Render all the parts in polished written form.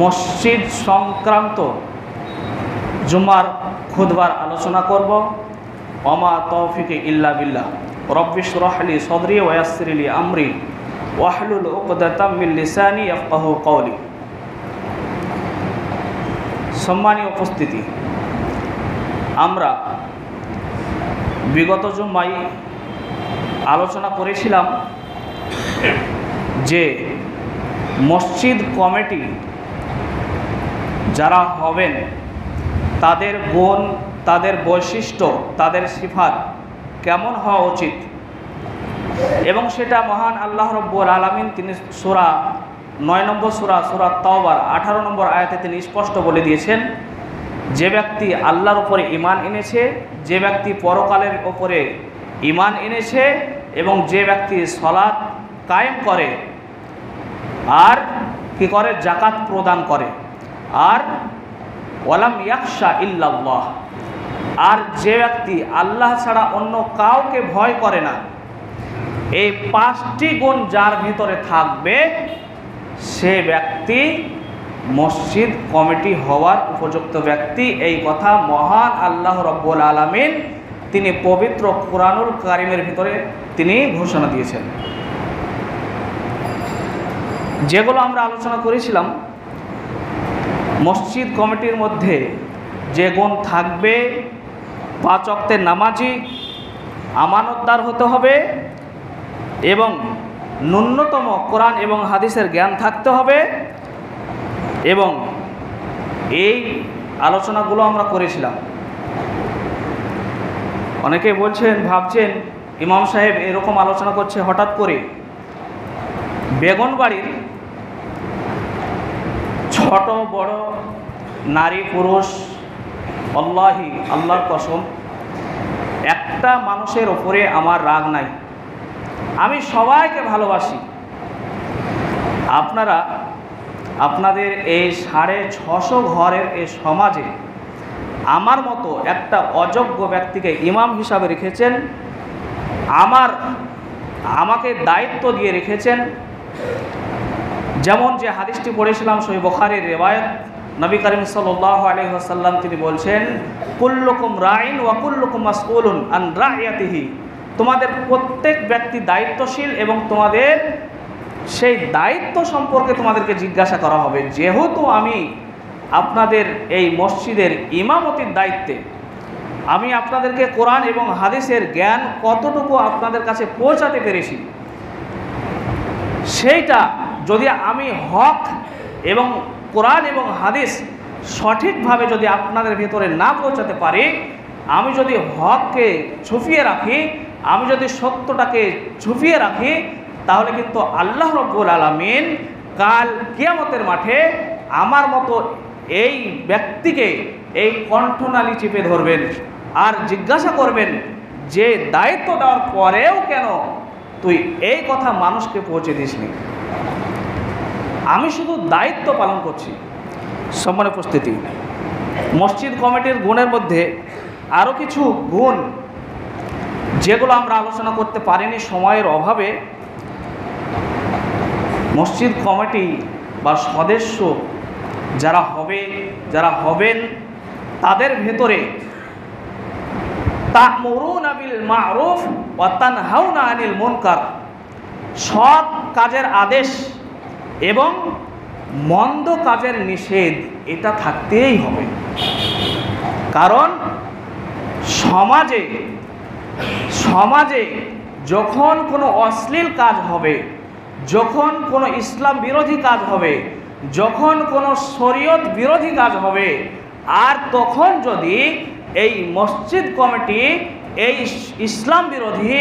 মসজিদ সংক্রান্ত জুমার খুতবার আলোচনা করব। ওমা তৌফিক ইল্লা বিল্লাহ। রব্বি ইশরাহ লি সদরি ওয়া ইয়াসসির লি আমরি ওয়াহলুল উকদাতাম মিন লিসানি ইয়াফকাহু কওলি। সম্মানীয় উপস্থিতি, আমরা বিগত জুমায় আলোচনা করেছিলাম যে মসজিদ কমিটি যারা হবেন তাদের গুণ, তাদের বৈশিষ্ট্য, তাদের সিফাত কেমন হওয়া উচিত, এবং সেটা মহান আল্লাহ রব্বুল আলামিন তিনি সূরা 9 নম্বর সূরা তাওবার 18 নম্বর আয়াতে তিনি স্পষ্ট বলে দিয়েছেন, যে ব্যক্তি আল্লাহর উপরে ঈমান এনেছে, যে ব্যক্তি পরকালের উপরে ঈমান এনেছে, এবং যে ব্যক্তি সালাত কায়েম করে আর কি করে, যাকাত প্রদান করে, আর ওয়ালাম ইয়াখশা ইল্লাল্লাহ, আর যে ব্যক্তি আল্লাহ ছাড়া অন্য কাউকে ভয় করে না, এই 5টি গুণ যার ভিতরে থাকবে সে ব্যক্তি মসজিদ কমিটি হওয়ার উপযুক্ত ব্যক্তি। এই কথা মহান আল্লাহ রব্বুল আলামিন তিনি পবিত্র কুরআনুল কারীমের ভিতরে তিনি ঘোষণা দিয়েছেন। যেগুলো আমরা আলোচনা করেছিলাম, মসজিদ কমিটির মধ্যে যে গুণ থাকবে, 5 ওয়াক্তের নামাজি, আমানতদার হতে হবে, এবং ন্যূনতম কোরআন এবং হাদিসের জ্ঞান থাকতে হবে, এবং এই আলোচনাগুলো আমরা করেছিলাম। অনেকে বলছেন, ভাবছেন ইমাম সাহেব এরকম আলোচনা করছে হঠাৎ করে। বেগুনবাড়ির ছোট বড় নারী পুরুষ, আল্লাহর কসম, একটা মানুষের ওপরে আমার রাগ নাই, আমি সবাইকে ভালোবাসি। আপনারা আপনাদের এই 650 ঘরের এই সমাজে আমার মতো একটা অযোগ্য ব্যক্তিকে ইমাম হিসাবে রেখেছেন, আমাকে দায়িত্ব দিয়ে রেখেছেন। যেমন যে হাদিসটি পড়েছিলাম সহিহ বুখারীর রিওয়ায়াত, নবী করিম সাল্লাল্লাহু আলাইহি ওয়াসাল্লাম তিনি বলছেন, কুল্লুকুম রাইন ওয়া কুল্লুকুম মাসউলুন আন রাইয়াতিহি, তোমাদের প্রত্যেক ব্যক্তি দায়িত্বশীল এবং তোমাদের সেই দায়িত্ব সম্পর্কে তোমাদেরকে জিজ্ঞাসা করা হবে। যেহেতু আমি আপনাদের এই মসজিদের ইমামতির দায়িত্বে, আমি আপনাদেরকে কোরআন এবং হাদিসের জ্ঞান কতটুকু আপনাদের কাছে পৌঁছাতে পেরেছি, সেইটা যদি আমি হক এবং কোরআন এবং হাদিস সঠিকভাবে যদি আপনাদের ভেতরে না পৌঁছাতে পারি, আমি যদি হককে ছুপিয়ে রাখি, আমি যদি সত্যটাকে ছুপিয়ে রাখি, তাহলে কিন্তু আল্লাহ রব্বুল আলামিন কাল কিয়ামতের মাঠে আমার মতো এই ব্যক্তিকে এই কণ্ঠনালী চেপে ধরবেন আর জিজ্ঞাসা করবেন যে দায়িত্ব দেওয়ার পরেও কেন তুই এই কথা মানুষকে পৌঁছে দিসনি। আমি শুধু দায়িত্ব পালন করছি। সম্মানিত উপস্থিতি, মসজিদ কমিটির গুণের মধ্যে আরও কিছু গুণ যেগুলো আমরা আলোচনা করতে পারিনি সময়ের অভাবে, মসজিদ কমিটি বা সদস্য যারা হবেন তাদের ভেতরে তা'মুরুনা বিল মা'রুফ ওয়া তানহাউনা আনিল মুনকার, সৎ কাজের আদেশ এবং মন্দ কাজের নিষেধ, এটা থাকতেই হবে। কারণ সমাজে যখন কোনো অশ্লীল কাজ হবে, যখন কোনো ইসলাম বিরোধী কাজ হবে, যখন কোনো শরীয়ত বিরোধী কাজ হবে, আর তখন যদি এই মসজিদ কমিটি এই ইসলাম বিরোধী,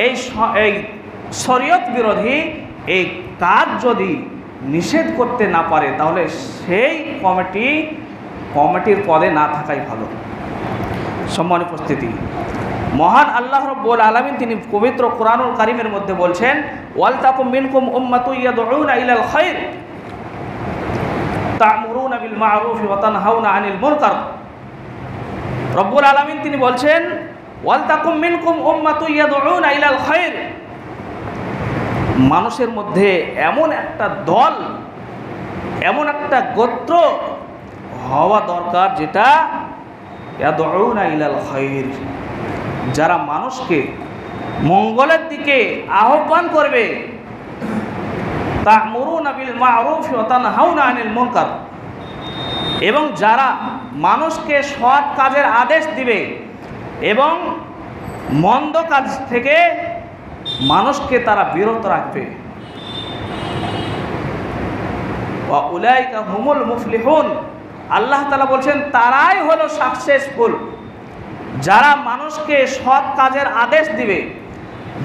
এই শরীয়ত বিরোধী এই কাজ যদি নিষেধ করতে না পারে, তাহলে সেই কমিটির পদে না থাকাই ভালো। সম্মানিত উপস্থিতি, মহান আল্লাহ রাব্বুল আলামিন তিনি পবিত্র কুরআনুল কারীমের মধ্যে বলছেন, ওয়াল তাকুম মিনকুম উম্মাতুন ইয়াদউনা ইলাল খায়র তা'মুরুনা বিল মা'রুফি ওয়া তানহাউনা আনিল মুনকার। রব্বুল আলামিন তিনি বলছেন, ওয়াল তাকুম মিনকুম উম্মাতুন ইয়াদউনা ইলাল খায়র, মানুষের মধ্যে এমন একটা দল এমন একটা গোত্র হওয়া দরকার যেটা ইয়াদউনা ইলাল খায়র, যারা মানুষকে মঙ্গলের দিকে আহ্বান করবে, তা'মুরুনা বিল মা'রুফ ওয়া তানহাউনা আনিল মুনকার, এবং যারা মানুষকে সৎ কাজের আদেশ দিবে এবং মন্দ কাজ থেকে মানুষকে তারা বিরত রাখবে। ওয়া উলাইকা হুমুল মুফলিহুন, আল্লাহ তাআলা বলছেন তারাই হলো সাকসেসফুল, যারা মানুষকে সৎ কাজের আদেশ দিবে,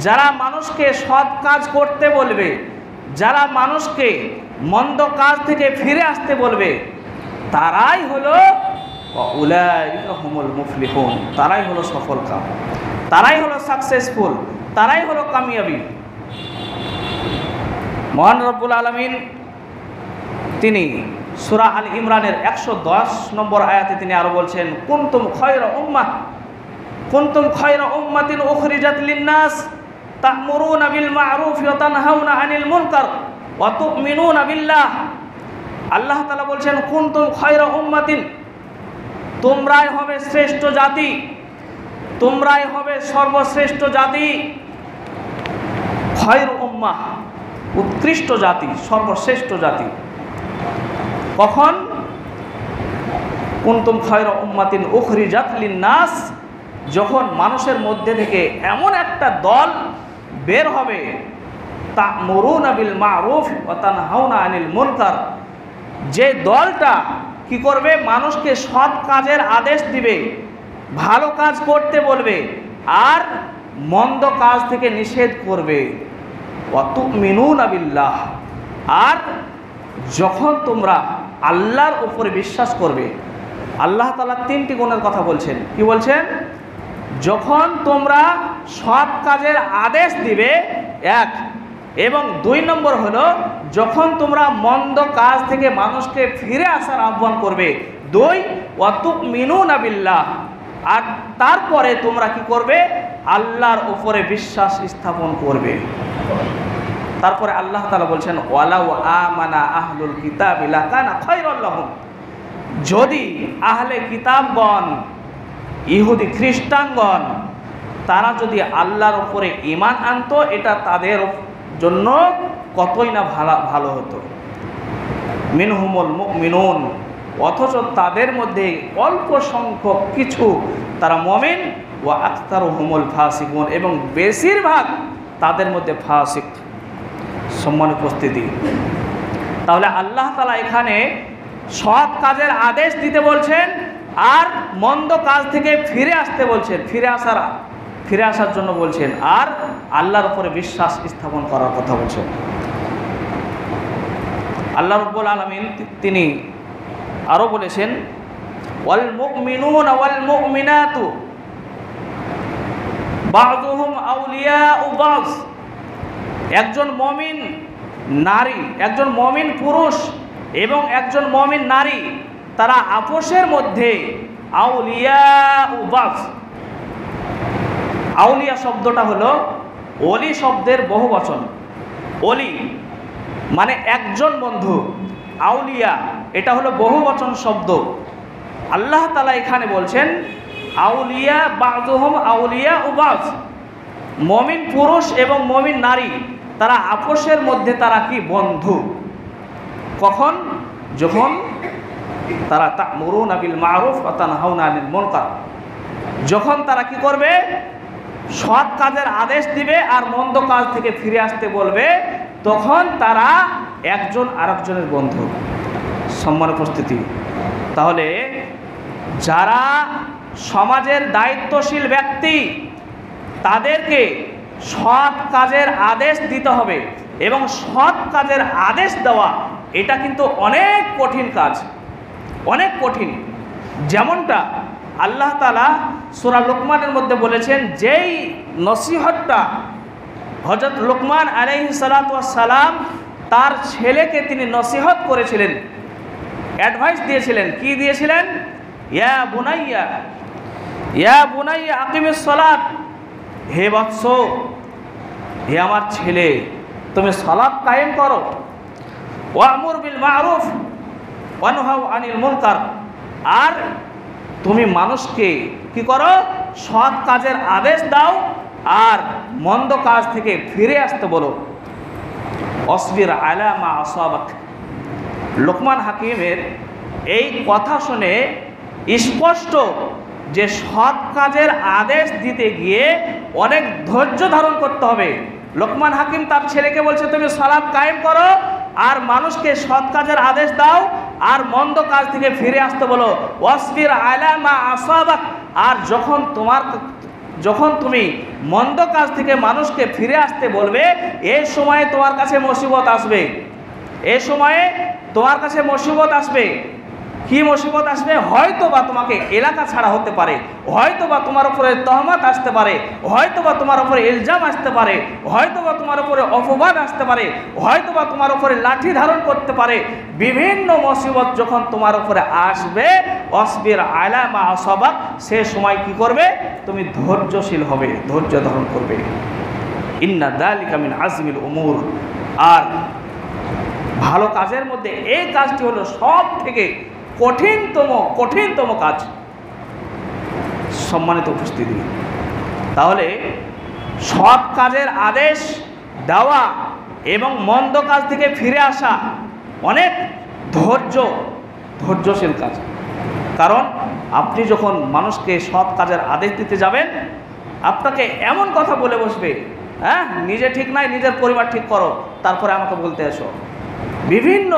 যারা মানুষকে সৎ কাজ করতে বলবে, যারা মানুষকে মন্দ কাজ থেকে ফিরে আসতে বলবে, তারাই হলো উলাইকা হুমুল মুফলিহুন, তারাই হলো সফল কাম, তারাই হলো সাকসেসফুল, তারাই হলো কামিয়াবি। মহান রব্বুল আলামিন তিনি সূরা আল ইমরানের 110 নম্বর আয়াতে তিনি আরো বলছেন, কুনতুম খায়রা উম্মাতিন উখরিজাত লিন-নাস তা'মুরুনা বিল মা'রুফ ওয়া তানহাউনা আনিল মুনকার ওয়া তু'মিনুনা বিল্লাহ। আল্লাহ তাআলা বলছেন কুনতুম খায়রা উম্মাতিন, তোমরাই হবে শ্রেষ্ঠ জাতি, তোমরাই হবে সর্বশ্রেষ্ঠ জাতি। খায়র উম্মাহ, উৎকৃষ্ট জাতি, সর্বশ্রেষ্ঠ জাতি। কখন? কুনতুম খায়রা উম্মাতিন উখরিজাত লিন-নাস, যখন মানুষের মধ্যে থেকে এমন একটা দল বের হবে, তা'মুরুনা বিল মা'রুফ ওয়া তানহাউনা আনিল মুনকার, যে দলটা কি করবে? মানুষকে সৎ কাজের আদেশ দিবে, ভালো কাজ করতে বলবে আর মন্দ কাজ থেকে নিষেধ করবে। ওয়া তু'মিনুনা বিল্লাহ, আর যখন তোমরা আল্লাহর উপরে বিশ্বাস করবে, আল্লাহ তাআলা 3টি গুণের কথা বলছেন। কি বলছেন? যখন তোমরা সৎ কাজের আদেশ দিবে 1, এবং 2 নম্বর হলো যখন তোমরা মন্দ কাজ থেকে মানুষকে ফিরে আসার আহ্বান করবে 2, ওয়া তু'মিনুনা বিল্লাহ, আর তারপরে তোমরা কি করবে? আল্লাহর উপরে বিশ্বাস স্থাপন করবে। তারপরে আল্লাহ তাআলা বলছেন ওয়ালাউ আমানা আহলুল কিতাবি লাকানা খায়রাল লাহুম, যদি আহলে কিতাবগণ, ইহুদি খ্রিস্টানগণ, তারা যদি আল্লাহর উপরে ঈমান আনতো, এটা তাদের জন্য কতই না ভালো হতো। মিনহুমুল মুমিনুন, অথচ তাদের মধ্যে অল্প সংখ্যক কিছু তারা মুমিন, ওয়া আকতারুহুমুল ফাসিকুন, এবং বেশিরভাগ তাদের মধ্যে ফাসিক। সম্মানিত উপস্থিতি, তাহলে আল্লাহ তাআলা এখানে সৎ কাজের আদেশ দিতে বলছেন আর মন্দ কাজ থেকে ফিরে আসতে বলছেন, ফিরে আসার জন্য বলছেন, আর আল্লাহর উপরে বিশ্বাস স্থাপন করার কথা বলছেন। আল্লাহ রাব্বুল আলামিন তিনি আরো বলেছেন ওয়াল মুমিনুনা ওয়াল মুমিনাতু বা'দুহুম আউলিয়াউ বা'দ, একজন মুমিন নারী, একজন মুমিন পুরুষ এবং একজন মুমিন নারী, তারা আপোষের মধ্যে আউলিয়াউ বা'দ। আউলিয়া শব্দটা হলো ওলি শব্দের বহুবচন। ওলি মানে একজন বন্ধু, আউলিয়া এটা হলো বহুবচন শব্দ। আল্লাহ তাআলা এখানে বলছেন আউলিয়া বা'দুহুম আউলিয়াউ বা'দ, মুমিন পুরুষ এবং মুমিন নারী তারা আপোষের মধ্যে তারা কি? বন্ধু। কখন? যখন তারা তা'মুরুনা বিল মা'রুফ ওয়া তানহাউনা আনিল মুনকার, যখন তারা কি করবে? সৎ কাজের আদেশ দিবে আর মন্দ কাজ থেকে ফিরে আসতে বলবে, তখন তারা একজন আরেকজনের বন্ধু। সম্মানিত উপস্থিতি, তাহলে যারা সমাজের দায়িত্বশীল ব্যক্তি, তাদেরকে সৎ কাজের আদেশ দিতে হবে, এবং সৎ কাজের আদেশ দেওয়া এটা কিন্তু অনেক কঠিন কাজ, অনেক কঠিন। যেমনটা আল্লাহ তাআলা সূরা লুকমানের মধ্যে বলেছেন, যেই নসিহতটা হযরত লুকমান আলাইহিস সালাতু ওয়াস সালাম তার ছেলেকে তিনি নসিহত করেছিলেন, অ্যাডভাইস দিয়েছিলেন। কি দিয়েছিলেন? ইয়া বুনাইয়া আকিমিস সালাত, হে বৎস, হে আমার ছেলে, তুমি সালাত কায়েম করো। ওয়া'মুর বিল মা'রুফ ওয়ানহাউ আনিল মুনকার, আর তুমি মানুষকে কি করো? সৎ কাজের আদেশ দাও আর মন্দ কাজ থেকে ফিরে আসতে বলো। অসবির আলা মা আসাবাক। লোকমান হাকিমের এই কথা শুনে স্পষ্ট যে সৎ কাজের আদেশ দিতে গিয়ে অনেক ধৈর্য ধারণ করতে হবে। লোকমান হাকিম তার ছেলেকে বলছে, তুমি সালাত কায়েম করো আর মানুষকে সৎ কাজের আদেশ দাও আর মন্দ কাজ থেকে ফিরে আসতে বলো। ওয়াসবির আলা মা আসাবাক। আর যখন তুমি মন্দ কাজ থেকে মানুষকে ফিরে আসতে বলবে, এই সময়ে তোমার কাছে মুসিবত আসবে। এই সময়ে তোমার কাছে মুসিবত আসবে। কি মুসিবত আসবে? হয়তো বা তোমাকে এলাকা ছাড়া হতে পারে, হয়তো বা তোমার উপরে তহমত আসতে পারে, হয়তো বা তোমার উপরে ইলজাম আসতে পারে, হয়তো বা তোমার উপরে অপবাদ আসতে পারে, হয়তো বা তোমার উপরে লাঠি ধারণ করতে পারে। বিভিন্ন মুসিবত যখন তোমার উপরে আসবে, অসবির আলা মা আসাবাক, সে সময় কি করবে? তুমি ধৈর্যশীল হবে, ধৈর্য ধারণ করবে। ইন্না যালিকা মিন আজমিল উমুর। আর ভালো কাজের মধ্যে এই কাজটি হলো সব থেকে কঠিনতম কাজ। সম্মানিত উপস্থিতি, তাহলে সৎ কাজের আদেশ দেওয়া এবং মন্দ কাজ থেকে ফিরে আসা অনেক ধৈর্যশীল কাজ। কারণ আপনি যখন মানুষকে সৎ কাজের আদেশ দিতে যাবেন, আপনাকে এমন কথা বলে বসবে, হ্যাঁ নিজে ঠিক নাই, নিজের পরিবার ঠিক করো, তারপরে আমাকে বলতে এসো। বিভিন্ন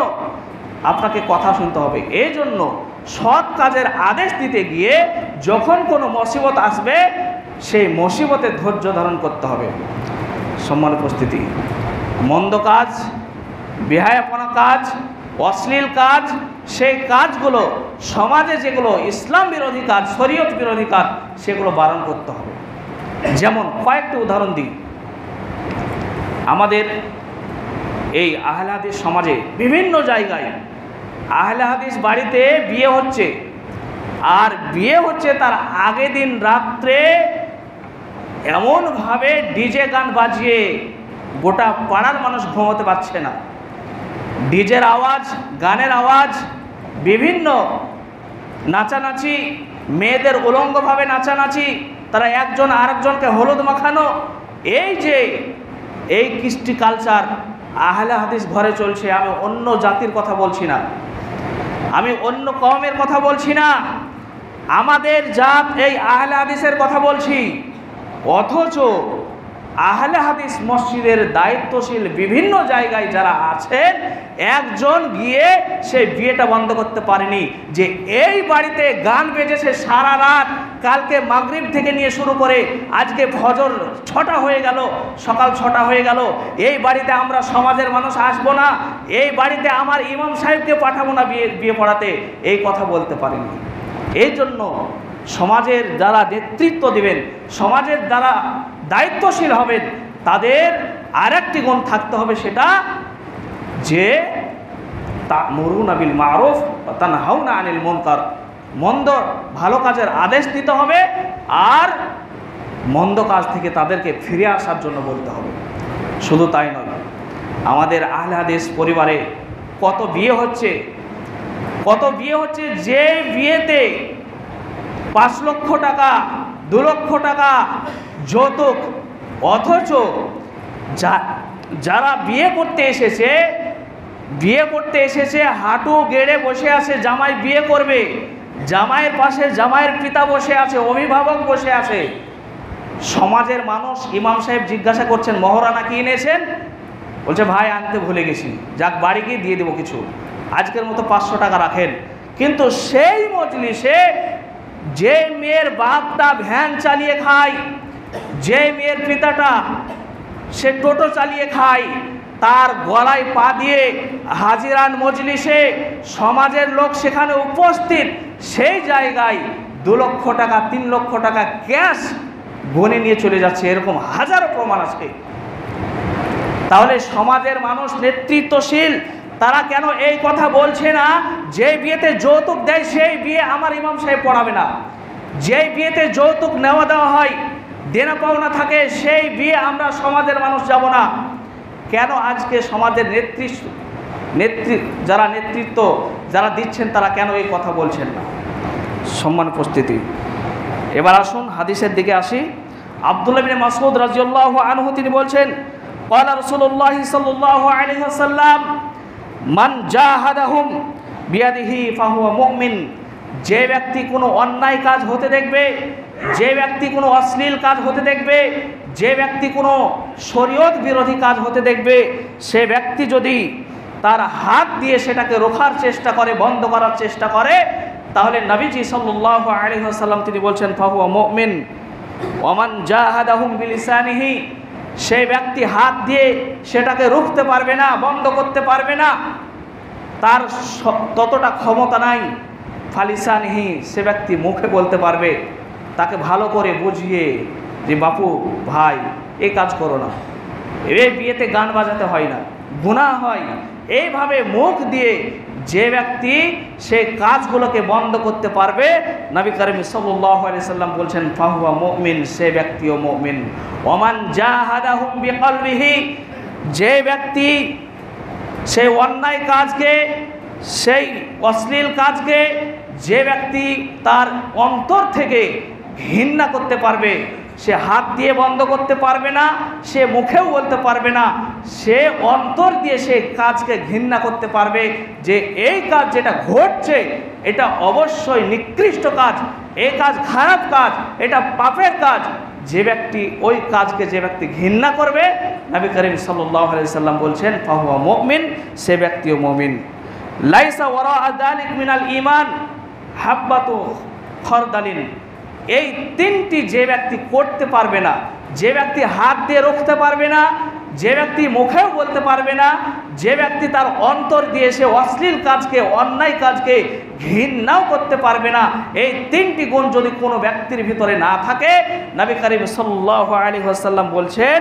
আপনাকে কথা শুনতে হবে। এই জন্য সৎ কাজের আদেশ দিতে গিয়ে যখন কোনো মুসিবত আসবে, সেই মুসিবতে ধৈর্য ধারণ করতে হবে। সম্মানিত উপস্থিতি, মন্দ কাজ, বেহায়াপনা কাজ, অশ্লীল কাজ, সেই কাজগুলো সমাজে যেগুলো ইসলাম বিরোধী কাজ, শরীয়ত বিরোধী কাজ, সেগুলো বারণ করতে হবে। যেমন কয়েকটি উদাহরণ দিই। আমাদের এই আহলে হাদিস সমাজে বিভিন্ন জায়গায় আহলে হাদিস বাড়িতে বিয়ে হচ্ছে, আর বিয়ে হচ্ছে তার আগের দিন রাত্রে এমনভাবে ডিজে গান বাজিয়ে গোটা পাড়ার মানুষ ঘুমোতে পারছে না। ডিজের আওয়াজ, গানের আওয়াজ, বিভিন্ন নাচানাচি, মেয়েদের উলঙ্গভাবে নাচানাচি, তারা একজন আরেকজনকে হলুদ মাখানো, এই কৃষ্টি কালচার আহলে হাদিস ঘরে চলছে। আমি অন্য জাতির কথা বলছি না, আমি অন্য কওমের কথা বলছি না, আমাদের জাত এই আহলে হাদিসের কথা বলছি। অথচ আহলে হাদিস মসজিদের দায়িত্বশীল বিভিন্ন জায়গায় যারা আছেন, একজন গিয়ে সেই বিয়েটা বন্ধ করতে পারেনি যে এই বাড়িতে গান বেজেছে সারা রাত, কালকে মাগরিব থেকে নিয়ে শুরু করে আজকে ফজর 6টা হয়ে গেল, সকাল 6টা হয়ে গেল, এই বাড়িতে আমরা সমাজের মানুষ আসবো না, এই বাড়িতে আমার ইমাম সাহেবকে পাঠাবো না বিয়ে পড়াতে, এই কথা বলতে পারেনি। এই জন্য সমাজের যারা নেতৃত্ব দিবেন, সমাজের যারা দায়িত্বশীল হবেন, তাদের আরেকটি গুণ থাকতে হবে, সেটা যে তা'মুরুনা বিল মা'রুফ ওয়া তানহাউনা আনিল মুনকার। মন্দ ভালো কাজের আদেশ দিতে হবে আর মন্দ কাজ থেকে তাদেরকে ফিরে আসার জন্য বলতে হবে। শুধু তাই নয়, আমাদের আহলে হাদিস পরিবারে কত বিয়ে হচ্ছে, যে বিয়েতে 5 লক্ষ টাকা, 2 লক্ষ টাকা যৌতুক, অথচ যারা বিয়ে করতে এসেছে হাঁটু গেড়ে বসে আছে, জামাই বিয়ে করবে, জামাইয়ের পাশে জামাইয়ের পিতা বসে আছে, অভিভাবক বসে আছে। সমাজের মানুষ, ইমাম সাহেব জিজ্ঞাসা করছেন মহরানা কি এনেছেন? বলছে ভাই আনতে ভুলে গেছি, যাক বাড়ি গিয়ে দিয়ে দেবো কিছু, আজকের মতো 500 টাকা রাখেন। কিন্তু সেই মজলিসে যে মেয়ের বাপটা ভ্যান চালিয়ে খায়, যে মেয়ের পিতাটা সে টোটো চালিয়ে খায়, তার গলায় পা দিয়ে হাজিরান মজলিসে সমাজের লোক সেখানে উপস্থিত, সেই জায়গায় 2 লক্ষ টাকা, 3 লক্ষ টাকা ক্যাশ গনে নিয়ে চলে যাচ্ছে, এরকম হাজারো প্রমাণ আছে। তাহলে সমাজের মানুষ নেতৃত্বশীল, তারা কেন এই কথা বলছে না যে বিয়েতে যৌতুক দেয় সেই বিয়ে আমার ইমাম সাহেব পড়াবে না, যে বিয়েতে যৌতুক নেওয়া দেওয়া হয়, দেনা পাওনা থাকে, সেই বিয়ে আমরা সমাজের মানুষ যাব না? কেন আজকে সমাজের যারা নেতৃত্ব যারা দিচ্ছেন তারা কেন এই কথা বলছেন না? সম্মান উপস্থিতি। এবার আসুন হাদিসের দিকে আসি। আব্দুল্লাহ ইবনে মাসউদ রাদিয়াল্লাহু আনহু তিনি বলছেন, ক্বালা রাসূলুল্লাহ সাল্লাল্লাহু আলাইহি ওয়াসাল্লাম মান জাহাদাহুম বিয়াদিহি ফাহুয়া মুমিন। যে ব্যক্তি কোনো অন্যায় কাজ হতে দেখবে, যে ব্যক্তি কোনো অশ্লীল কাজ হতে দেখবে, যে ব্যক্তি কোনো শরীয়ত বিরোধী কাজ হতে দেখবে, সে ব্যক্তি যদি তার হাত দিয়ে সেটাকে রোখার চেষ্টা করে, বন্ধ করার চেষ্টা করে, তাহলে নবীজি সাল্লাল্লাহু আলাইহি ওয়াসাল্লাম তিনি বলছেন ফাহুয়া মুমিন। ওয়ামান জাহাদাহুম বিলিসানিহি, সেই ব্যক্তি হাত দিয়ে সেটাকে রুখতে পারবে না, বন্ধ করতে পারবে না, তার ততটা ক্ষমতা নাই। ফালিসানিহি, সে ব্যক্তি মুখে বলতে পারবে, তাকে ভালো করে বুঝিয়ে যে বাপু ভাই এই কাজ করো না, এই বিয়েতে গান বাজাতে হয় না, গুনাহ হয়, এইভাবে মুখ দিয়ে যে ব্যক্তি সে কাজগুলোকে বন্ধ করতে পারবে, নবী করিম সাল্লাল্লাহু আলাইহি সাল্লাম বলছেন ফাহুয়া মুমিন, সে ব্যক্তিও মুমিন। ওমান জাহাদাহুম বিকলবিহি, যে ব্যক্তি সেই অন্যায় কাজকে, সেই অশ্লীল কাজকে যে ব্যক্তি তার অন্তর থেকে ঘৃণা করতে পারবে, সে হাত দিয়ে বন্ধ করতে পারবে না, সে মুখেও বলতে পারবে না, সে অন্তর দিয়ে সে কাজকে ঘৃণা করতে পারবে যে এই কাজ যেটা ঘটছে এটা অবশ্যই নিকৃষ্ট কাজ, এই কাজ খারাপ কাজ, এটা পাপের কাজ। যে ব্যক্তি ওই কাজকে যে ব্যক্তি ঘৃণা করবে, নবী করিম সাল্লাল্লাহু আলাইহি সাল্লাম বলছেন ফাহুয়া মুমিন, সে ব্যক্তিও মুমিন। লাইসা ওয়ারা যালিক মিনাল ঈমান হাব্বাতু খরদালিন। এই তিনটি যে ব্যক্তি করতে পারবে না, যে ব্যক্তি হাত দিয়ে রুখতে পারবে না, যে ব্যক্তি মুখেও বলতে পারবে না, যে ব্যক্তি তার অন্তর দিয়ে সে অশ্লীল কাজকে, অন্যায় কাজকে ঘৃণাও করতে পারবে না, এই তিনটি গুণ যদি কোনো ব্যক্তির ভিতরে না থাকে, নবী করিম সাল্লাল্লাহু আলাইহি ওয়াসাল্লাম বলছেন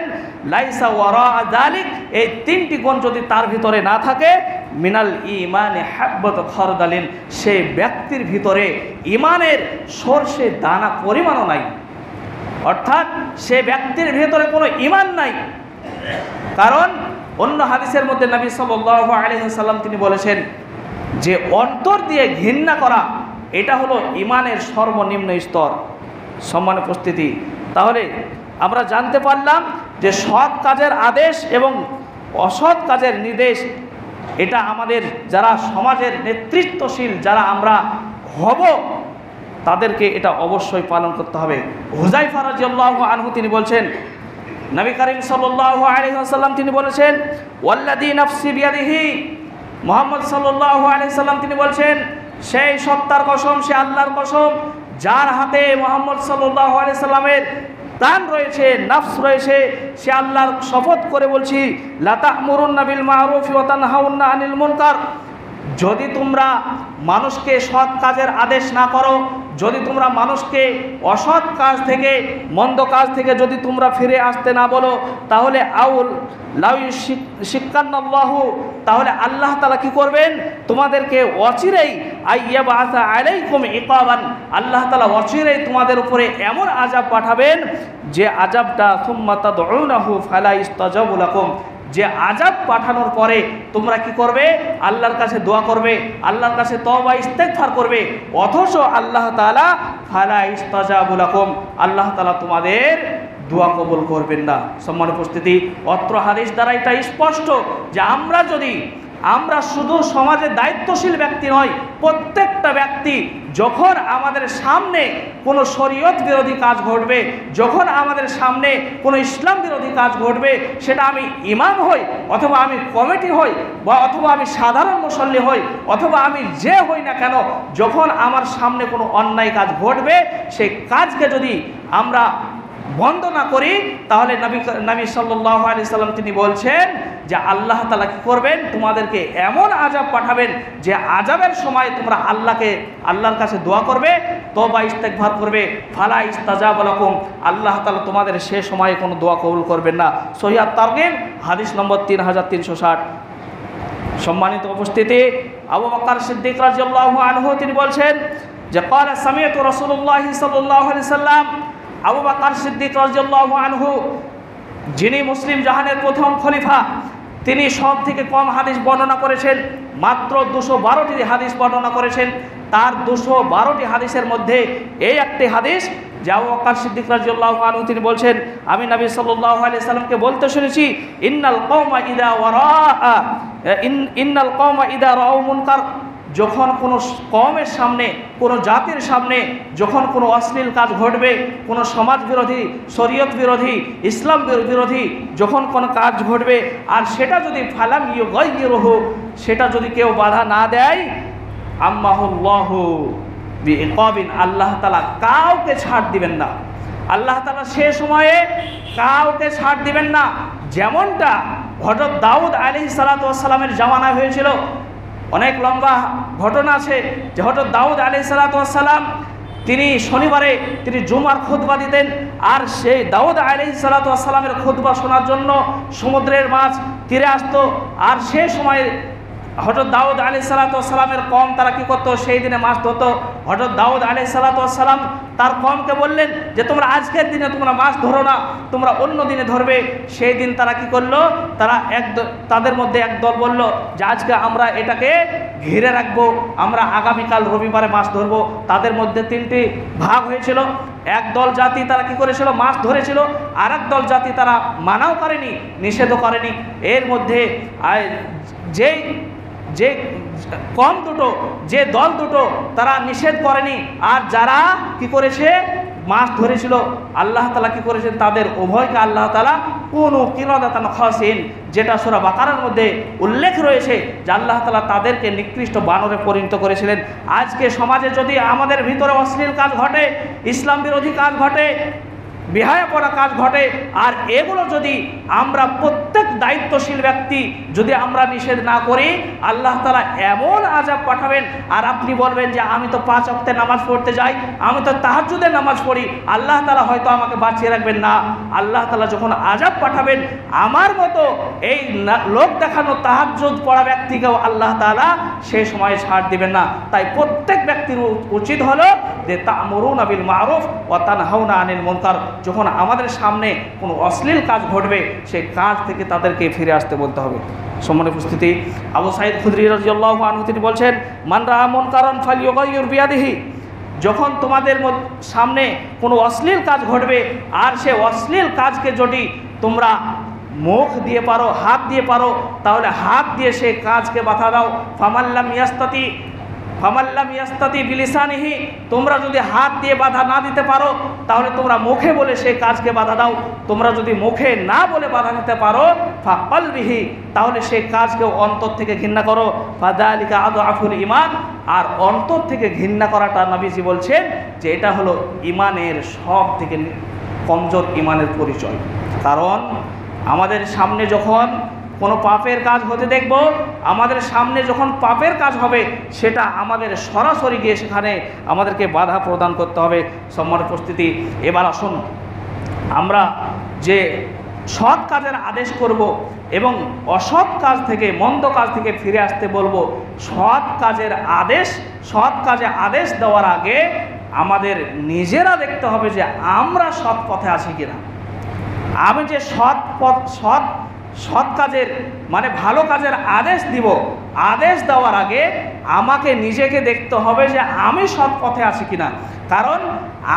লাইসা ওয়ারা যালিক, এই তিনটি গুণ যদি তার ভিতরে না থাকে, মিনাল ঈমানে হাব্বাতু খরদালিন, সেই ব্যক্তির ভিতরে ঈমানের সরষে দানা পরিমাণও নাই। অর্থাৎ সে ব্যক্তির ভিতরে কোনো ঈমান নাই। কারণ অন্য হাদিসের মধ্যে নবী সাল্লাল্লাহু আলাইহি ওয়াসাল্লাম তিনি বলেছেন যে অন্তর দিয়ে ঘৃণা করা এটা হলো ঈমানের সর্বনিম্ন স্তর। সম্মান উপস্থিতি। তাহলে আমরা জানতে পারলাম যে সৎ কাজের আদেশ এবং অসৎ কাজের নির্দেশ এটা আমাদের যারা সমাজের নেতৃত্বশীল যারা আমরা হব তাদেরকে এটা অবশ্যই পালন করতে হবে। হুযায়ফা রাদিয়াল্লাহু আনহু তিনি বলছেন, নবী করিম সাল্লাল্লাহু আলাইহি ওয়াসাল্লাম তিনি বলেছেন ওয়াল্লাযী নাফসি বিয়াদিহি, মুহাম্মদ সাল্লাল্লাহু আলাইহি সাল্লাম তিনি বলছেন সেই সত্তার কসম, সে আল্লাহর কসম যার হাতে মুহাম্মদ সাল্লাল্লাহু আলাইহি সাল্লামের প্রাণ রয়েছে, নফস রয়েছে, সে আল্লাহর শপথ করে বলছি লা তা'মুরুন্না বিল মা'রুফি ওয়া তানহাউন্না আনিল মুনকার, যদি তোমরা মানুষকে সৎ কাজের আদেশ না করো, যদি তোমরা মানুষকে অসৎ কাজ থেকে, মন্দ কাজ থেকে যদি তোমরা ফিরে আসতে না বলো, তাহলে আউল লাউ শিক্কান্নাল্লাহু, তাহলে আল্লাহ তাআলা কি করবেন, তোমাদেরকে অচিরেই আইয়াবাসা আলাইকুম ইকাবান, আল্লাহ তাআলা অচিরেই তোমাদের উপরে এমন আযাব পাঠাবেন যে আযাবটা সুম্মা তাদউনাহু ফালা ইস্তাজাবু লাকুম, যে আযাব পাঠানোর পরে তোমরা কি করবে, আল্লাহর কাছে দোয়া করবে, আল্লাহর কাছে তওবা ইস্তেগফার করবে, অথচ আল্লাহ তাআলা ফালা ইস্তাজাবু লাকুম, আল্লাহ তাআলা তোমাদের দোয়া কবুল করবেন না। সম্মান উপস্থিতি, অত্র হাদিস দ্বারা এটা স্পষ্ট যে আমরা শুধু সমাজের দায়িত্বশীল ব্যক্তি নয়, প্রত্যেকটা ব্যক্তি যখন আমাদের সামনে কোনো শরীয়ত বিরোধী কাজ ঘটবে, যখন আমাদের সামনে কোনো ইসলাম বিরোধী কাজ ঘটবে, সেটা আমি ইমাম হই অথবা আমি কমিটি হই বা অথবা আমি সাধারণ মুসল্লি হই অথবা আমি যে হই না কেন, যখন আমার সামনে কোনো অন্যায় কাজ ঘটবে, সেই কাজকে যদি আমরা বন্ধ না করি, তাহলে নবী সাল্লাল্লাহু আলাইহি সাল্লাম তিনি বলছেন যে আল্লাহ তাআলা কি করবেন, তোমাদেরকে এমন আযাব পাঠাবেন যে আযাবের সময় তোমরা আল্লাহর কাছে দোয়া করবে, তওবা ইস্তেগফার করবে, ফালা ইস্তাজাব লাকুম, আল্লাহ তাআলা তোমাদের সে সময়ে কোনো দোয়া কবুল করবেন না। সহিহ আত-তারগীব হাদিস নম্বর 3360। সম্মানিত উপস্থিতি, আবু বকর সিদ্দিক রাদিয়াল্লাহু আনহু তিনি বলছেন যে ক্বালা সামি'তু রাসূলুল্লাহ সাল্লাল্লাহু আলাইহি সাল্লাম, আবু বকর সিদ্দিক রাদিয়াল্লাহু আনহু যিনি মুসলিম জাহানের প্রথম খলিফা, তিনি সব থেকে কম হাদিস বর্ণনা করেছেন, মাত্র 212টি হাদিস বর্ণনা করেছেন। তার 212টি হাদিসের মধ্যে এই একটি হাদিস যে আবু বকর সিদ্দিক রাদিয়াল্লাহু আনহু তিনি বলছেন, আমি নবী সাল্লাল্লাহু আলাইহি সাল্লামকে বলতে শুনেছি, ইন্নাল কওমা ইদা রাউ মুনকার, যখন কোনো কওমের সামনে, কোনো জাতির সামনে যখন কোনো অশ্লীল কাজ ঘটবে, কোনো সমাজ বিরোধী, শরীয়ত বিরোধী, ইসলাম বিরোধী যখন কোনো কাজ ঘটবে, আর সেটা যদি ফালাম ইউগাইয়িরহু, সেটা যদি কেউ বাধা না দেয়, আম্মাহুল্লাহু বিইকাবিন, আল্লাহ তাআলা কাউকে ছাড় দিবেন না। আল্লাহ তাআলা সে সময়ে কাউকে ছাড় দিবেন না। যেমনটা হযরত দাউদ আলাইহিস সালাতু ওয়াস সালামের জামানায় হয়েছিল। অনেক লম্বা ঘটনা আছে যে হযরত দাউদ আলাইহিস সালাতু ওয়াস সালাম তিনি শনিবারে তিনি জুমার খুতবা দিতেন, আর সেই দাউদ আলাইহিস সালাতু ওয়াস সালামের খুতবা শোনার জন্য সমুদ্রের মাছ তীরে আসতো। আর সে সময় হযরত দাউদ আলাইহিস সালাতু ওয়াস সালামের কওম তারা কি করতো, সেই দিনে মাছ ধরতো। হযরত দাউদ আলাইহিস সালাতু ওয়াস সালাম তার কওমকে বললেন যে তোমরা আজকের দিনে তোমরা মাছ ধরো না, তোমরা অন্য দিনে ধরবে। সেই দিন তারা কি করলো, তারা তাদের মধ্যে এক দল বলল যে আজকে আমরা এটাকে ঘিরে রাখবো, আমরা আগামীকাল রবিবারে মাছ ধরবো। তাদের মধ্যে 3টি ভাগ হয়েছিল। এক দল জাতি তারা কি করেছিল, মাছ ধরেছিল। আর এক দল জাতি তারা মানাও করেনি, নিষেধও করেনি। এর মধ্যে যে কম দুটো, যে দল দুটো তারা নিষেধ করেনি, আর যারা কি করেছে, মাছ ধরেছিল, আল্লাহ তাআলা কি করেছেন, তাদের উভয়কে আল্লাহ তাআলা কুনু কিরাদাতান খাসিন, যেটা সূরা বাকারার মধ্যে উল্লেখ রয়েছে যে আল্লাহ তাআলা তাদেরকে নিকৃষ্ট বানরে পরিণত করেছিলেন। আজকে সমাজে যদি আমাদের ভিতরে অশ্লীল কাজ ঘটে, ইসলাম বিরোধী কাজ ঘটে, বিহায়া পড়া কাজ ঘটে, আর এগুলো যদি আমরা প্রত্যেক দায়িত্বশীল ব্যক্তি যদি আমরা নিষেধ না করি, আল্লাহ তাআলা এমন আযাব পাঠাবেন। আর আপনি বলবেন যে আমি তো 5 ওয়াক্তের নামাজ পড়তে যাই, আমি তো তাহাজ্জুদের নামাজ পড়ি, আল্লাহ তাআলা হয়তো আমাকে বাঁচিয়ে রাখবেন না। আল্লাহ তাআলা যখন আযাব পাঠাবেন, আমার মতো এই লোক দেখানো তাহাজ্জুদ পড়া ব্যক্তিকেও আল্লাহ তাআলা সেই সময় ছাড় দিবেন না। তাই প্রত্যেক ব্যক্তির উচিত হলো যে তা'মুরুনা বিল মা'রুফ ওয়া তানহাউনা আনিল মুনকার, যখন আমাদের সামনে কোনো অশ্লীল কাজ ঘটবে সেই কাজ থেকে তাদেরকে ফিরে আসতে বলতে হবে। সম্মানিত উপস্থিতি, আবু সাঈদ খুদরী রাদিয়াল্লাহু আনহু তিনি বলছেন, মান রাআ মুনকারান ফালইউগাইয়ির বিয়াদিহি, যখন তোমাদের সামনে কোনো অশ্লীল কাজ ঘটবে, আর সে অশ্লীল কাজকে যদি তোমরা মুখ দিয়ে পারো, হাত দিয়ে পারো, তাহলে হাত দিয়ে সেই কাজকে বাধা দাও। ফামাল্লাম ইয়াস্তাতি বিলিসানিহি, তোমরা যদি হাত দিয়ে বাধা না দিতে পারো, তাহলে তোমরা মুখে বলে সেই কাজকে বাধা দাও। তোমরা যদি মুখে না বলে বাধা দিতে পারো, ফাকলবিহি, তাহলে সেই কাজকে অন্তর থেকে ঘৃণা করো। ফাযালিকা আযআফুল ঈমান, আর অন্তর থেকে ঘৃণা করাটা নবীজি বলছেন যে এটা হলো ঈমানের সব থেকে কমজোর ঈমানের পরিচয়। কারণ আমাদের সামনে যখন কোনো পাপের কাজ হতে দেখব, আমাদের সামনে যখন পাপের কাজ হবে, সেটা আমাদের সরাসরি গিয়ে সেখানে আমাদেরকে বাধা প্রদান করতে হবে। সম্মানিত উপস্থিতি, এবার আসুন আমরা যে সৎ কাজের আদেশ করব এবং অসৎ কাজ থেকে, মন্দ কাজ থেকে ফিরে আসতে বলবো। সৎ কাজে আদেশ দেওয়ার আগে আমাদের নিজেরা দেখতে হবে যে আমরা সৎ পথে আছি কিনা। আমি যে সৎ কাজের মানে ভালো কাজের আদেশ দিব, আদেশ দেওয়ার আগে আমাকে নিজেকে দেখতে হবে যে আমি সৎ পথে আছি কিনা। কারণ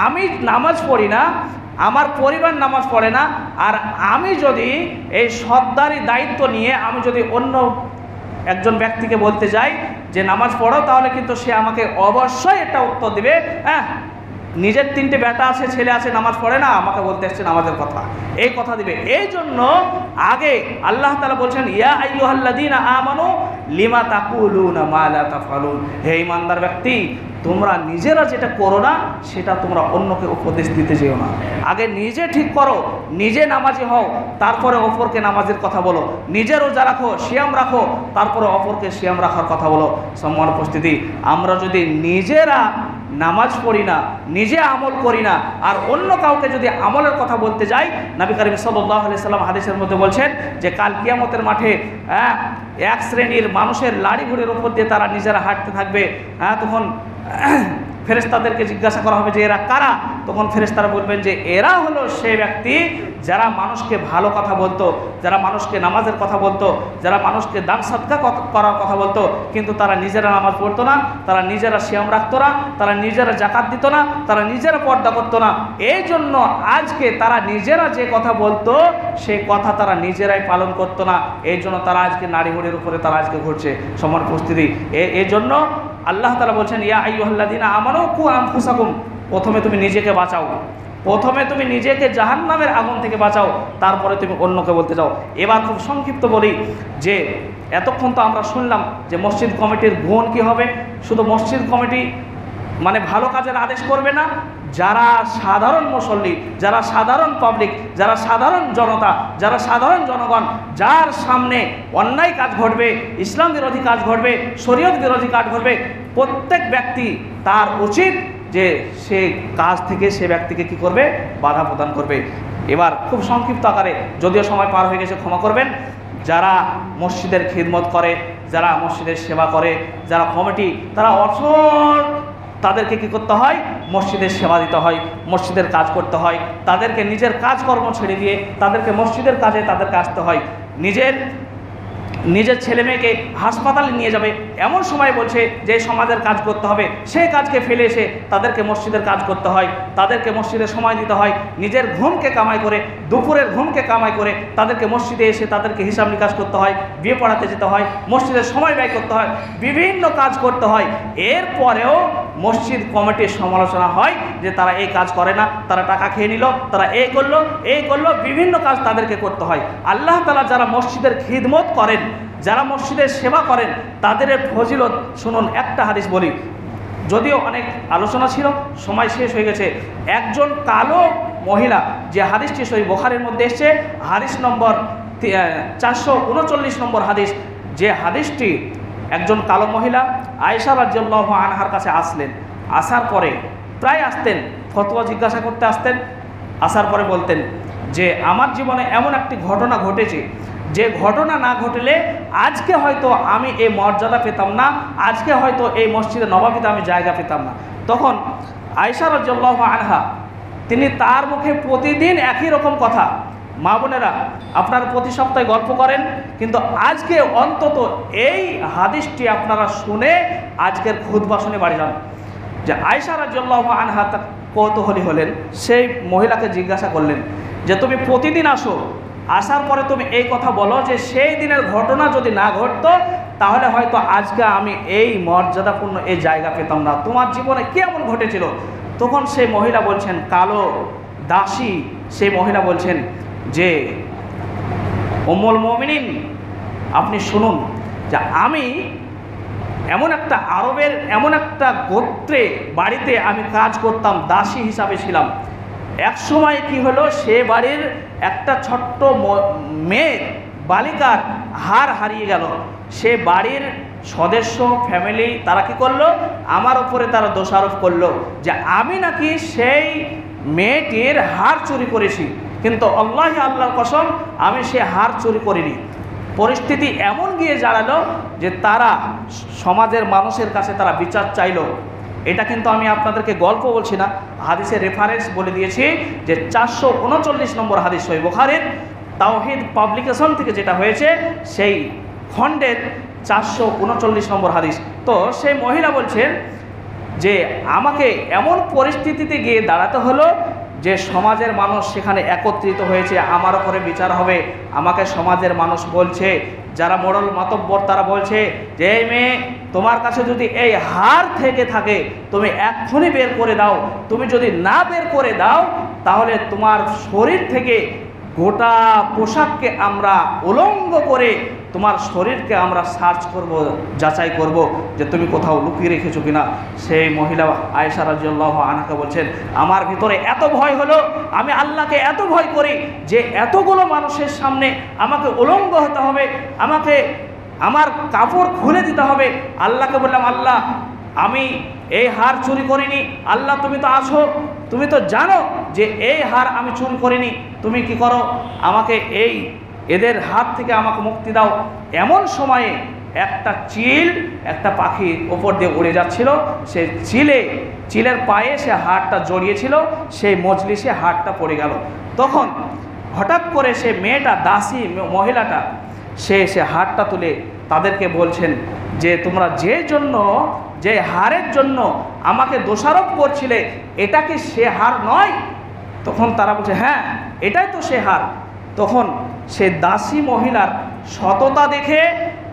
আমি নামাজ পড়ি না, আমার পরিবার নামাজ পড়ে না, আর আমি যদি এই সৎদারি দায়িত্ব নিয়ে আমি যদি অন্য একজন ব্যক্তিকে বলতে যাই যে নামাজ পড়ো, তাহলে কিন্তু সে আমাকে অবশ্যই এটা উত্তর দিবে, হ্যাঁ নিজের 3টে বেটা আছে, ছেলে আছে, নামাজ পড়ে না, আমাকে বলতে এসছে নামাজের কথা, এই কথা দিবে। এই জন্য আগে আল্লাহ তাআলা বলছেন, ইয়া আইয়ুহাল্লাযীনা আমানু লিমা তাকুলুনা মা লা তাফআলুন, হে ঈমানদার ব্যক্তি, তোমরা নিজেরা যেটা করো না সেটা তোমরা অন্যকে উপদেশ দিতে যেও না। আগে নিজে ঠিক করো, নিজে নামাজি হও, তারপরে অপরকে নামাজের কথা বলো। নিজে রোজা রাখো, সিয়াম রাখো, তারপরে অপরকে সিয়াম রাখার কথা বলো। সম্মানিত উপস্থিতি, আমরা যদি নিজেরা নামাজ পড়ি না, নিজে আমল করি না, আর অন্য কাউকে যদি আমলের কথা বলতে যাই, নবী করিম সাল্লাল্লাহু আলাইহি সাল্লাম হাদিসের মধ্যে বলছেন যে কাল কিয়ামতের মাঠে এক শ্রেণীর মানুষের লাড়ি ঘুড়ির উপর দিয়ে তারা নিজেরা হাঁটতে থাকবে। তখন ফেরেশতাদেরকে জিজ্ঞাসা করা হবে যে এরা কারা, তখন ফেরেশতারা বলবেন যে এরা হলো সেই ব্যক্তি যারা মানুষকে ভালো কথা বলতো, যারা মানুষকে নামাজের কথা বলতো, যারা মানুষকে দান সদকা করার কথা বলতো, কিন্তু তারা নিজেরা নামাজ পড়তো না, তারা নিজেরা সিয়াম রাখতো না, তারা নিজেরা জাকাত দিত না, তারা নিজেরা পর্দা করতো না। এই জন্য আজকে তারা নিজেরা যে কথা বলতো সেই কথা তারা নিজেরাই পালন করতো না, এই জন্য তারা আজকে নারী হুড়ির উপরে তারা আজকে ঘুরছে। সমান উপস্থিতি, এই জন্য আল্লাহ তাআলা বলছেন ইয়া আইয়ুহাল্লাযীনা আমানু কু আনফুসাকুম, প্রথমে তুমি নিজেকে বাঁচাও, প্রথমে তুমি নিজেকে জাহান্নামের আগুন থেকে বাঁচাও, তারপরে তুমি অন্যকে বলতে যাও। এবার খুব সংক্ষিপ্ত বলি যে এতক্ষণ তো আমরা শুনলাম যে মসজিদ কমিটির গুণ কী হবে। শুধু মসজিদ কমিটি মানে ভালো কাজের আদেশ করবে না, যারা সাধারণ মুসল্লি, যারা সাধারণ পাবলিক, যারা সাধারণ জনতা, যারা সাধারণ জনগণ, যার সামনে অন্যায় কাজ ঘটবে, ইসলাম বিরোধী কাজ ঘটবে, শরীয়ত বিরোধী কাজ ঘটবে, প্রত্যেক ব্যক্তি তার উচিত যে সে কাজ থেকে সে ব্যক্তিকে কি করবে, বাধা প্রদান করবে। এবার খুব সংক্ষিপ্ত আকারে, যদিও সময় পার হয়ে গেছে ক্ষমা করবেন, যারা মসজিদের খিদমত করে, যারা মসজিদের সেবা করে, যারা কমিটি, তারা অসল তাদেরকে কি করতে হয়, মসজিদের সেবা দিতে হয়, মসজিদের কাজ করতে হয়, তাদেরকে নিজের কাজকর্ম ছেড়ে দিয়ে তাদেরকে মসজিদের কাজে তাদেরকে আসতে হয়। নিজের ছেলে মেয়েকে হাসপাতালে নিয়ে যাবে এমন সময় বলছে যে সমাজের কাজ করতে হবে, সেই কাজকে ফেলে এসে তাদেরকে মসজিদের কাজ করতে হয়, তাদেরকে মসজিদে সময় দিতে হয়, নিজের ঘুমকে কামাই করে, দুপুরের ঘুমকে কামাই করে তাদেরকে মসজিদে এসে তাদেরকে হিসাব নিকাশ করতে হয়, বিয়ে পড়াতে যেতে হয়, মসজিদের সময় ব্যয় করতে হয়, বিভিন্ন কাজ করতে হয়। এরপরেও মসজিদ কমিটির সমালোচনা হয় যে তারা এই কাজ করে না, তারা টাকা খেয়ে নিল, তারা এই করলো, বিভিন্ন কাজ তাদেরকে করতে হয়। আল্লাহ তাআলা যারা মসজিদের খিদমত করেন, যারা মসজিদের সেবা করেন, তাদের ফজিলত শুনুন। একটা হাদিস বলি, যদিও অনেক আলোচনা ছিল, সময় শেষ হয়ে গেছে। একজন কালো মহিলা, যে হাদিসটি সহিহ বুখারীর মধ্যে এসেছে, হাদিস নম্বর 439 নম্বর হাদিস, যে হাদিসটি একজন কালো মহিলা আয়েশা রাদিয়াল্লাহু আনহার কাছে আসলেন, আসার পরে প্রায় আসতেন, ফতোয়া জিজ্ঞাসা করতে আসতেন, আসার পরে বলতেন যে আমার জীবনে এমন একটি ঘটনা ঘটেছে, যে ঘটনা না ঘটলে আজকে হয়তো আমি এই মর্যাদা পেতাম না, আজকে হয়তো এই মসজিদে নববীতে আমি জায়গা পেতাম না। তখন আয়েশা রাদিয়াল্লাহু আনহা তিনি তার মুখে প্রতিদিন একই রকম কথা, মা বোনেরা আপনারা প্রতি সপ্তাহে গল্প করেন, কিন্তু আজকে অন্তত এই হাদিসটি আপনারা শুনে আজকের খুতবা শুনে বাড়ি যান। যে আয়েশা রাদিয়াল্লাহু আনহা কৌতূহলী হলেন, সেই মহিলাকে জিজ্ঞাসা করলেন যে তুমি প্রতিদিন আসো, আসার পরে তুমি এই কথা বলো যে সেই দিনের ঘটনা যদি না ঘটতো তাহলে হয়তো আজকে আমি এই মর্যাদাপূর্ণ এই জায়গা পেতাম না, তোমার জীবনে কি এমন ঘটেছিল? তখন সেই মহিলা বলছেন, কালো দাসী সেই মহিলা বলছেন যে উম্মুল মুমিনিন, আপনি শুনুন যে আমি এমন একটা আরবের এমন একটা গোত্রে বাড়িতে আমি কাজ করতাম, দাসী হিসাবে ছিলাম। এক সময় কি হলো, সে বাড়ির একটা ছোট্ট মেয়ে বালিকার হার হারিয়ে গেল। সে বাড়ির সদস্য ফ্যামিলি তারা কি করলো, আমার উপরে তারা দোষারোপ করলো যে আমি নাকি সেই মেয়েটির হার চুরি করেছি, কিন্তু আল্লাহর কসম আমি সে হার চুরি করিনি। পরিস্থিতি এমন গিয়ে দাঁড়ালো যে তারা সমাজের মানুষের কাছে তারা বিচার চাইলো। এটা কিন্তু আমি আপনাদেরকে গল্প বলছি না, হাদিসের রেফারেন্স বলে দিয়েছি যে 439 নম্বর হাদিস সহিহ বুখারীর তাওহীদ পাবলিকেশন থেকে যেটা হয়েছে সেই খণ্ডের 439 নম্বর হাদিস। তো সেই মহিলা বলছেন যে আমাকে এমন পরিস্থিতিতে গিয়ে দাঁড়াতে হলো যে সমাজের মানুষ সেখানে একত্রিত হয়েছে, আমার উপরে বিচার হবে। আমাকে সমাজের মানুষ বলছে, যারা মোড়ল মাতব্বর তারা বলছে যে এই মেয়ে, তোমার কাছে যদি এই হার থেকে থাকে তুমি এক্ষুনি বের করে দাও, তুমি যদি না বের করে দাও তাহলে তোমার শরীর থেকে গোটা পোশাককে আমরা উলঙ্গ করে তোমার শরীরকে আমরা সার্চ করব, যাচাই করব যে তুমি কোথাও লুকিয়ে রেখেছো কিনা। সেই মহিলা আয়েশা রাদিয়াল্লাহু আনহা বলছেন আমার ভিতরে এত ভয় হলো, আমি আল্লাহকে এত ভয় করি যে এতগুলো মানুষের সামনে আমাকে উলঙ্গ হতে হবে, আমাকে আমার কাপড় খুলে দিতে হবে। আল্লাহকে বললাম, আল্লাহ আমি এই হার চুরি করিনি, আল্লাহ তুমি তো আছো, তুমি তো জানো যে এই হার আমি চুরি করিনি, তুমি কি করো, আমাকে এদের হাত থেকে আমাকে মুক্তি দাও। এমন সময়ে একটা একটা পাখি ওপর দিয়ে উড়ে যাচ্ছিল, সে চিলের পায়ে সে হাড়টা জড়িয়েছিল, সেই মজলিসে হাড়টা পড়ে গেল। তখন হঠাৎ করে সে মেয়েটা, দাসী মহিলাটা, সে হাড়টা তুলে তাদেরকে বলছেন যে তোমরা যে হাড়ের জন্য আমাকে দোষারোপ করছিলে, এটা কি সে হাড় নয়? তখন তারা বলছে হ্যাঁ, এটাই তো সে হাড়। তখন সে দাসী মহিলার সততা দেখে,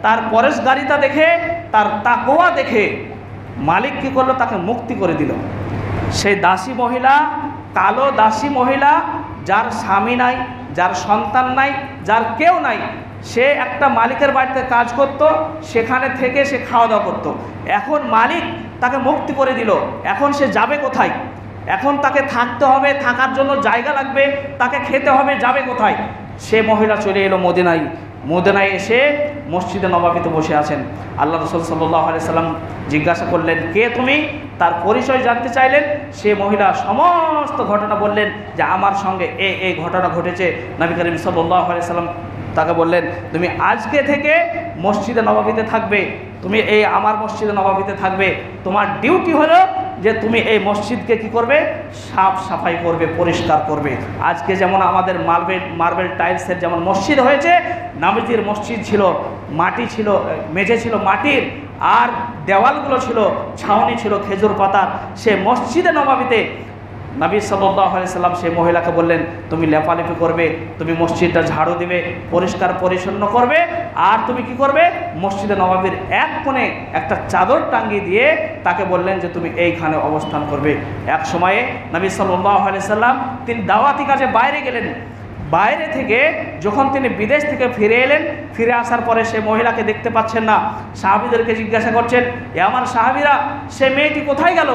তার পরেশগারিতা দেখে, তার তাকওয়া দেখে মালিক কী করলো, তাকে মুক্তি করে দিল। সেই দাসী মহিলা, কালো দাসী মহিলা, যার স্বামী নাই, যার সন্তান নাই, যার কেউ নাই, সে একটা মালিকের বাড়িতে কাজ করত, সেখানে থেকে সে খাওয়া দাওয়া করতো। এখন মালিক তাকে মুক্তি করে দিল, এখন সে যাবে কোথায়? এখন তাকে থাকতে হবে, থাকার জন্য জায়গা লাগবে, তাকে খেতে হবে, যাবে কোথায়? সে মহিলা চলে এলো মদিনায় এসে মসজিদে নববীতে বসে আছেন। আল্লাহ রাসূল সাল্লাল্লাহু আলাইহি সাল্লাম জিজ্ঞাসা করলেন, কে তুমি? তার পরিচয় জানতে চাইলেন। সে মহিলা সমস্ত ঘটনা বললেন যে আমার সঙ্গে এই ঘটনা ঘটেছে। নবী করিম সাল্লাল্লাহু আলাইহি সাল্লাম তাকে বললেন, তুমি আজকে থেকে মসজিদে নববীতে থাকবে, তুমি আমার মসজিদে নববীতে থাকবে। তোমার ডিউটি হলো যে তুমি এই মসজিদকে কি করবে? সাফ সাফাই করবে, পরিষ্কার করবে। আজকে যেমন আমাদের মার্বেল টাইলসের যেমন মসজিদ হয়েছে, নবীজির মসজিদ ছিল মাটি, ছিল মেঝে ছিল মাটির, আর দেওয়ালগুলো ছিল ছাউনি, ছিল খেজুর পাতার। সে মসজিদে নববীতে নবী সাল্লাল্লাহু আলাইহি সাল্লাম সেই মহিলাকে বললেন, তুমি লেপালেপি করবে, তুমি মসজিদটা ঝাড়ু দিবে, পরিষ্কার পরিচ্ছন্ন করবে, আর তুমি কি করবে? মসজিদে নববীর এক কোণে একটা চাদর টাঙ্গিয়ে দিয়ে তাকে বললেন যে তুমি এইখানে অবস্থান করবে। এক সময়ে নবী সাল্লাল্লাহু আলাইহি সাল্লাম তিনি দাওয়াতি কাজে বাইরে গেলেন। বাইরে থেকে যখন তিনি বিদেশ থেকে ফিরে এলেন, ফিরে আসার পরে সে মহিলাকে দেখতে পাচ্ছেন না। সাহাবীদেরকে জিজ্ঞাসা করছেন, এ আমার সাহাবীরা, সে মেয়েটি কোথায় গেল?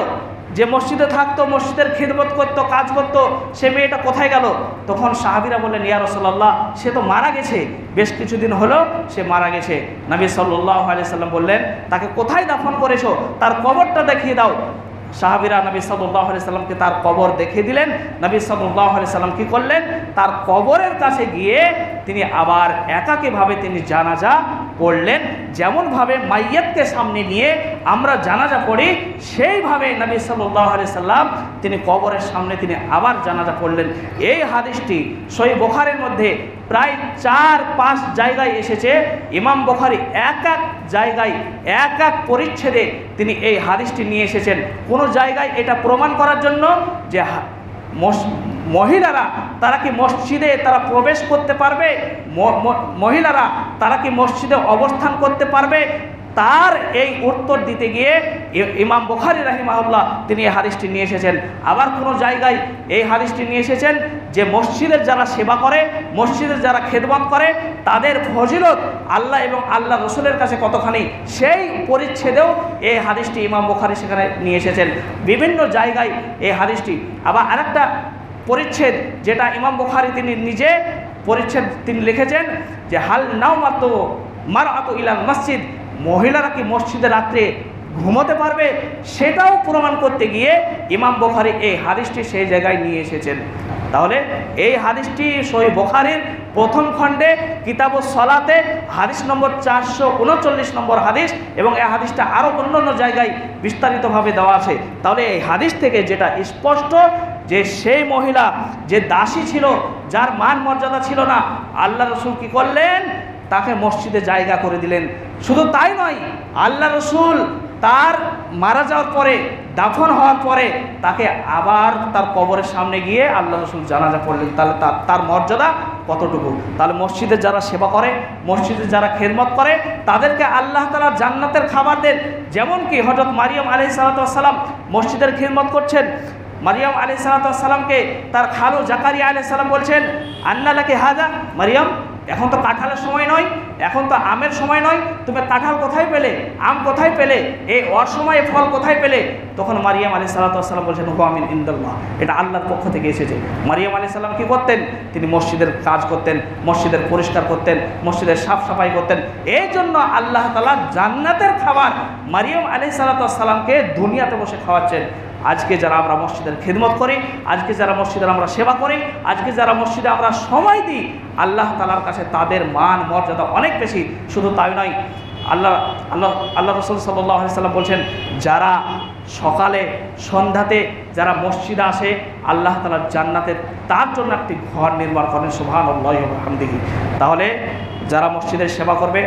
যে মসজিদে থাকতো, মসজিদের খিদমত করতো, কাজ করতো, সে মেয়েটা কোথায় গেল? তখন সাহাবীরা বললেন, ইয়া রাসূলুল্লাহ, সে তো মারা গেছে, বেশ কিছুদিন হলো সে মারা গেছে। নবী সাল্লাল্লাহু আলাইহি সাল্লাম বললেন, তাকে কোথায় দাফন করেছো? তার কবরটা দেখিয়ে দাও। সাহাবীরা নবী সাল্লাল্লাহু আলাইহি সাল্লামকে তার কবর দেখিয়ে দিলেন। নবী সাল্লাল্লাহু আলাইহি সাল্লাম কি করলেন? তার কবরের কাছে গিয়ে তিনি আবার একাকীভাবে তিনি জানাজা পড়লেন। যেমনভাবে মাইয়াতকে সামনে নিয়ে আমরা জানাজা পড়ি, সেইভাবে নবী সাল্লাল্লাহু আলাইহি সাল্লাম তিনি কবরের সামনে তিনি আবার জানাজা পড়লেন। এই হাদিসটি সহিহ বুখারীর মধ্যে প্রায় 4-5 জায়গায় এসেছে। ইমাম বুখারী এক জায়গায় এক পরিচ্ছেদে তিনি এই হাদিসটি নিয়ে এসেছেন। কোনো জায়গায় এটা প্রমাণ করার জন্য যে মহিলারা তারা কি মসজিদে তারা প্রবেশ করতে পারবে, মহিলারা তারা কি মসজিদে অবস্থান করতে পারবে, তার এই উত্তর দিতে গিয়ে ইমাম বুখারী রাহিমাহুল্লাহ তিনি এই হাদিসটি নিয়ে এসেছেন। আবার কোনো জায়গায় এই হাদিসটি নিয়ে এসেছেন যে মসজিদের যারা সেবা করে, মসজিদের যারা খেদমত করে, তাদের ফজিলত আল্লাহ এবং আল্লাহ রসুলের কাছে কতখানি, সেই পরিচ্ছেদেও এই হাদিসটি ইমাম বুখারী সেখানে নিয়ে এসেছেন। বিভিন্ন জায়গায় এই হাদিসটি আবার আরেকটা পরিচ্ছেদ, যেটা ইমাম বুখারী তিনি নিজে পরিচ্ছেদ তিনি লিখেছেন যে হাল নাওমাতু মারআতু ইলাল মসজিদ, মহিলারা কি মসজিদে রাত্রে ঘুমোতে পারবে, সেটাও প্রমাণ করতে গিয়ে ইমাম বুখারী এই হাদিসটি সেই জায়গায় নিয়ে এসেছেন। তাহলে এই হাদিসটি সহিহ বুখারীর প্রথম খণ্ডে কিতাবুস সালাতে হাদিস নম্বর 439 নম্বর হাদিস, এবং এই হাদিসটা আরও অন্যান্য জায়গায় বিস্তারিতভাবে দেওয়া আছে। তাহলে এই হাদিস থেকে যেটা স্পষ্ট যে সেই মহিলা যে দাসী ছিল, যার মান মর্যাদা ছিল না, আল্লাহ রসুল কি করলেন? তাকে মসজিদে জায়গা করে দিলেন। শুধু তাই নয়, আল্লাহ রসুল তার মারা যাওয়ার পরে, দাফন হওয়ার পরে তাকে আবার তার কবরের সামনে গিয়ে আল্লাহ রসুল জানাজা পড়লেন। তাহলে তার মর্যাদা কতটুকু? তাহলে মসজিদে যারা সেবা করে, মসজিদে যারা খেদমত করে, তাদেরকে আল্লাহ তাআলা জান্নাতের খাবার দেন। যেমন কি হযরত মারিয়াম আলাইহিস সালাতু ওয়াস সালাম মসজিদের খেদমত করছেন। মারিয়াম আলাইহিস সালাতু ওয়াস সালামকে তার খালু জাকারিয়া আলাইহিস সালাম বলছেন, আন্না লাকি হাযা, মারিয়াম এখন তো কাঁঠালের সময় নয়, এখন তো আমের সময় নয়, তুমি কাঁঠাল কোথায় পেলে, আম কোথায় পেলে, এই অসময়ে ফল কোথায় পেলে? তখন মারিয়াম আলাইহিস সালাতু ওয়াস সালাম বলছেন, হুয়া মিন ইনদাল্লাহ, এটা আল্লাহর পক্ষ থেকে এসেছে। মারিয়াম আলাইহিস সালাম কি করতেন? তিনি মসজিদের কাজ করতেন, মসজিদের পরিষ্কার করতেন, মসজিদের সাফ সাফাই করতেন। এই জন্য আল্লাহ তাআলা জান্নাতের খাবার মারিয়াম আলাইহিস সালাতু ওয়াস সালামকে দুনিয়াতে বসে খাওয়াচ্ছেন। আজকে যারা আমরা মসজিদের খেদমত করি, আজকে যারা মসজিদের আমরা সেবা করি, আজকে যারা মসজিদে আমরা সময় দিই, আল্লাহ তাআলার কাছে তাদের মান মর্যাদা অনেক বেশি। শুধু তাই নয়, আল্লাহ আল্লাহ আল্লাহ রসুল সাল্লাল্লাহু আলাইহি সাল্লাম বলছেন, যারা সকালে সন্ধ্যাতে যারা মসজিদে আসে, আল্লাহ তাআলা জান্নাতে তার জন্য একটি ঘর নির্মাণ করেন। সুবহানাল্লাহি ওয়া বিহামদিহি। তাহলে যারা মসজিদের সেবা করবে,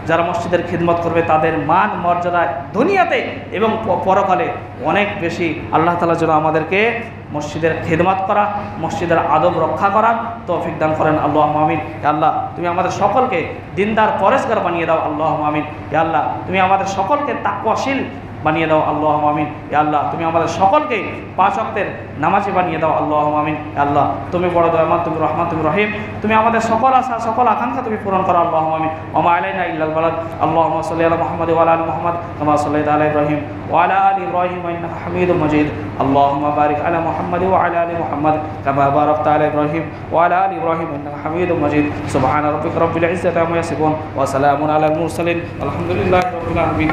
যারা মসজিদের খিদমত করবে, তাদের মান মর্যাদা দুনিয়াতে এবং পরকালে অনেক বেশি। আল্লাহ তাআলা যেন আমাদেরকে মসজিদের খিদমত করা, মসজিদের আদব রক্ষা করার তৌফিক দান করেন। আল্লাহুম্মা আমিন। ইয়া আল্লাহ, তুমি আমাদের সকলকে দিনদার পরেশগার বানিয়ে দাও। আল্লাহুম্মা আমিন। ইয়া আল্লাহ, তুমি আমাদের সকলকে তাকওয়াশীল বানিয়ে দাও। আল্লাহুম্মা আমিন। ইয়া আল্লাহ, তুমি আমাদের সকলকে 5 ওয়াক্তের নামাজি বানিয়ে দাও। আল্লাহুম্মা আমিন। ইয়া আল্লাহ, তুমি বড় দয়াবান, তুমি রহমান, তুমি রহিম। তুমি আমাদের সকল আশা, সকল আকাঙ্ক্ষা তুমি পূরণ করো। আল্লাহুম্মা আমিন। ওয়া মা আলাইনা ইল্লাল বালাগ। আল্লাহুম্মা সাল্লি আলা মুহাম্মাদ ওয়া আলা আলি মুহাম্মাদ কামা সাল্লাইতা আলা ইব্রাহিম ওয়া আলা আলি ইব্রাহিম ইন্নাকা হামিদুম মাজিদ। আল্লাহুম্মা বারিক আলা মুহাম্মাদ ওয়া আলা আলি মুহাম্মাদ কামা বারাকতা আলা ইব্রাহিম ওয়া আলা আলি ইব্রাহিম ইন্নাকা হামিদুম মাজিদ। সুবহানা রাব্বিকা রাব্বিল ইজ্জাতি আম্মা ইয়াসিফুন ওয়া সালামুন আলাল মুরসালিন। আলহামদুলিল্লাহি রাব্বিল আলামিন।